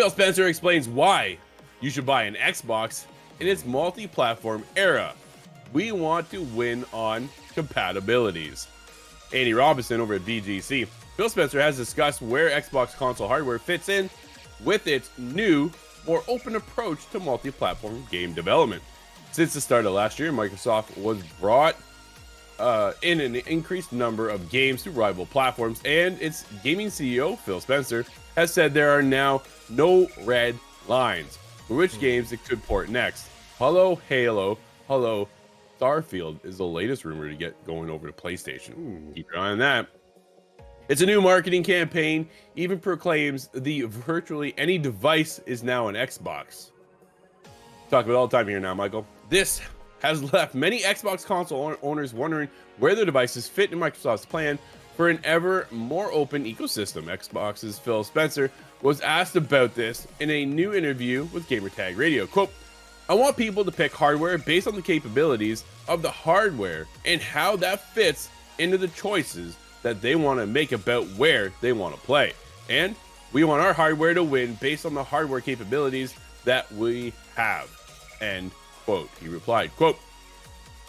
Phil Spencer explains why you should buy an Xbox in its multi-platform era. We want to win on compatibilities. Andy Robinson over at VGC. Phil Spencer has discussed where Xbox console hardware fits in with its new, more open approach to multi-platform game development. Since the start of last year, Microsoft was brought in an increased number of games to rival platforms, and its gaming CEO, Phil Spencer, has said there are now no red lines for which games it could port next. Hello, Halo. Hello, Starfield is the latest rumor to get going over to PlayStation. Keep your eye on that. It's a new marketing campaign, even proclaims the virtually any device is now an Xbox. Talk about it all the time here now, Michael. This has left many Xbox console owners wondering where their devices fit in Microsoft's plan for an ever more open ecosystem. Xbox's Phil Spencer was asked about this in a new interview with Gamertag Radio. Quote, I want people to pick hardware based on the capabilities of the hardware and how that fits into the choices that they want to make about where they want to play. And we want our hardware to win based on the hardware capabilities that we have. End quote. He replied, quote,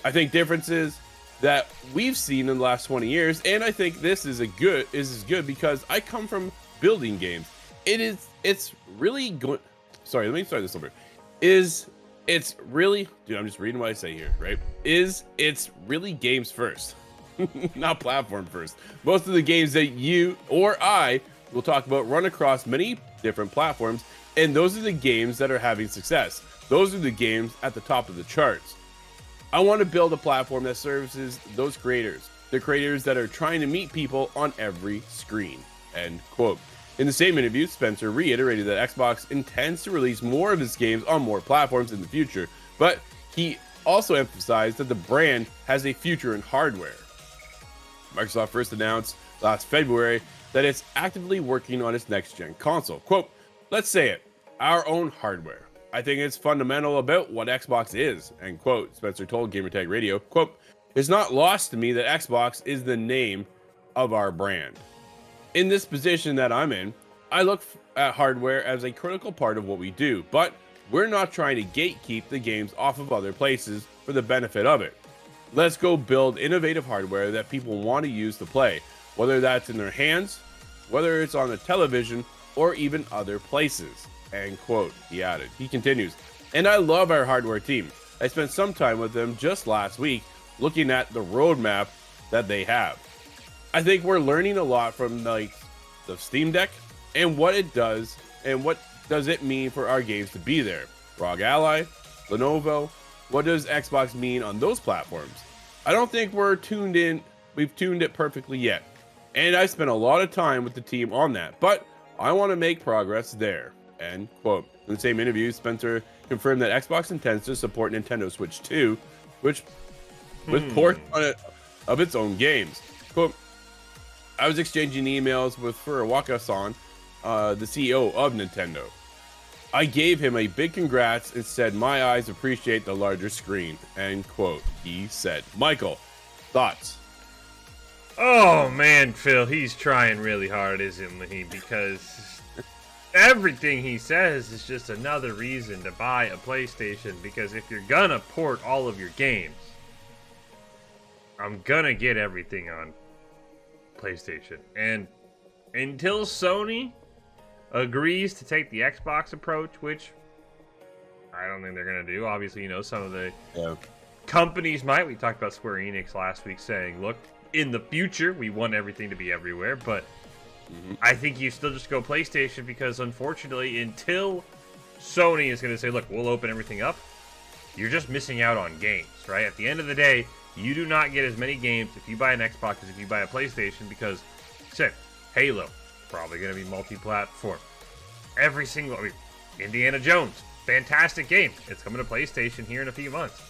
I think differences that we've seen in the last 20 years, and I think this is good because I come from building games. It's really good. Sorry, let me start this over. It's really, dude, I'm just reading what I say here, right? It's really games first, not platform first. Most of the games that you or I will talk about run across many different platforms, and those are the games that are having success. Those are the games at the top of the charts. I want to build a platform that services those creators, the creators that are trying to meet people on every screen. End quote. In the same interview, Spencer reiterated that Xbox intends to release more of its games on more platforms in the future, but he also emphasized that the brand has a future in hardware. Microsoft first announced last February that it's actively working on its next-gen console. Quote, let's say it, our own hardware. I think it's fundamental about what Xbox is, end quote. Spencer told Gamertag Radio, quote, it's not lost to me that Xbox is the name of our brand. In this position that I'm in, I look at hardware as a critical part of what we do, but we're not trying to gatekeep the games off of other places for the benefit of it. Let's go build innovative hardware that people want to use to play, whether that's in their hands, whether it's on the television, or even other places, end quote, he added. He continues, and I love our hardware team. I spent some time with them just last week looking at the roadmap that they have. I think we're learning a lot from like the Steam Deck and what it does and what does it mean for our games to be there. ROG Ally, Lenovo, what does Xbox mean on those platforms? I don't think we've tuned it perfectly yet. And I spent a lot of time with the team on that, but I want to make progress there, end quote. In the same interview, Spencer confirmed that Xbox intends to support Nintendo Switch 2, which with ports on it of its own games. Quote, I was exchanging emails with Furuwaka-san, the CEO of Nintendo. I gave him a big congrats and said my eyes appreciate the larger screen, end quote, he said. Michael, thoughts? Oh man, Phil, he's trying really hard, isn't he? Because everything he says is just another reason to buy a PlayStation, because if you're gonna port all of your games, I'm gonna get everything on PlayStation. And until Sony agrees to take the Xbox approach, which I don't think they're going to do. Obviously, you know, some of the companies might. We talked about Square Enix last week saying, look, in the future, we want everything to be everywhere. But I think you still just go PlayStation because, unfortunately, until Sony is going to say, look, we'll open everything up, you're just missing out on games, right? At the end of the day, you do not get as many games if you buy an Xbox as if you buy a PlayStation because, say, Halo, probably going to be multi-platform. Every single, Indiana Jones, fantastic game. It's coming to PlayStation here in a few months.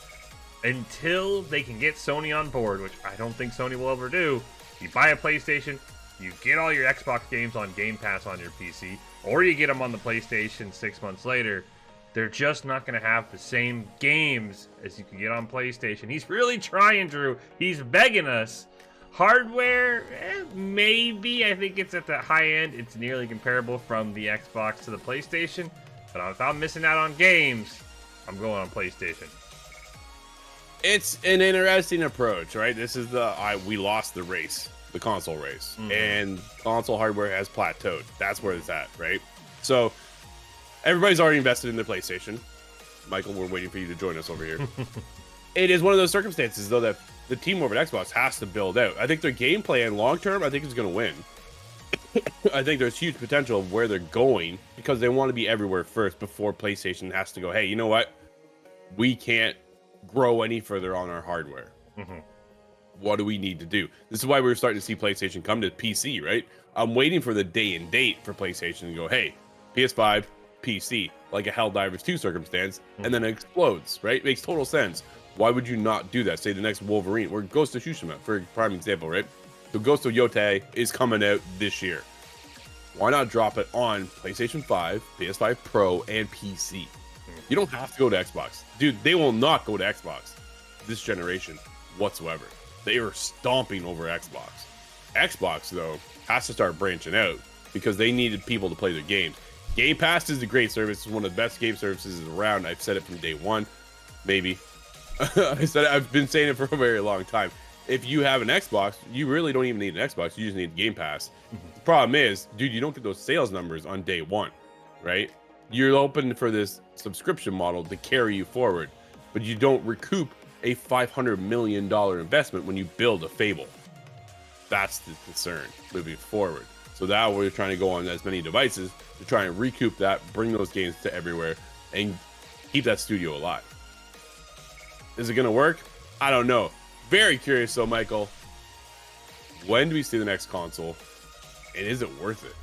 Until they can get Sony on board, which I don't think Sony will ever do, you buy a PlayStation, you get all your Xbox games on Game Pass on your PC, or you get them on the PlayStation 6 months later. They're just not going to have the same games as you can get on PlayStation. He's really trying, Drew. He's begging us. Hardware, maybe. I think it's at the high end. It's nearly comparable from the Xbox to the PlayStation. But if I'm missing out on games, I'm going on PlayStation. It's an interesting approach, right? This is we lost the race, the console race, and console hardware has plateaued. That's where it's at, right? So everybody's already invested in their PlayStation. Michael, we're waiting for you to join us over here. It is one of those circumstances, though, that the team over at Xbox has to build out. I think their game plan long term, I think, is going to win. I think there's huge potential of where they're going because they want to be everywhere first before PlayStation has to go, hey, you know what? We can't grow any further on our hardware. What do we need to do? This is why we're starting to see PlayStation come to PC, right? I'm waiting for the day and date for PlayStation to go, hey, PS5, PC, like a Helldivers 2 circumstance, and then it explodes, right? Makes total sense. Why would you not do that? Say the next Wolverine or Ghost of Tsushima, for a prime example, right? The Ghost of Yotei is coming out this year. Why not drop it on PlayStation 5, PS5 Pro, and PC? You don't have to go to Xbox. Dude, they will not go to Xbox this generation whatsoever. They are stomping over Xbox. Xbox, though, has to start branching out because they needed people to play their games. Game Pass is a great service. It's one of the best game services around. I've said it from day one. Maybe. I've been saying it for a very long time. If you have an Xbox, you really don't even need an Xbox. You just need Game Pass. The problem is, dude, you don't get those sales numbers on day one, right? You're open for this subscription model to carry you forward, but you don't recoup a $500 million investment when you build a Fable. That's the concern moving forward. So that we're trying to go on as many devices to try and recoup that, bring those games to everywhere, and keep that studio alive. Is it going to work? I don't know. Very curious though, Michael. When do we see the next console? And is it worth it?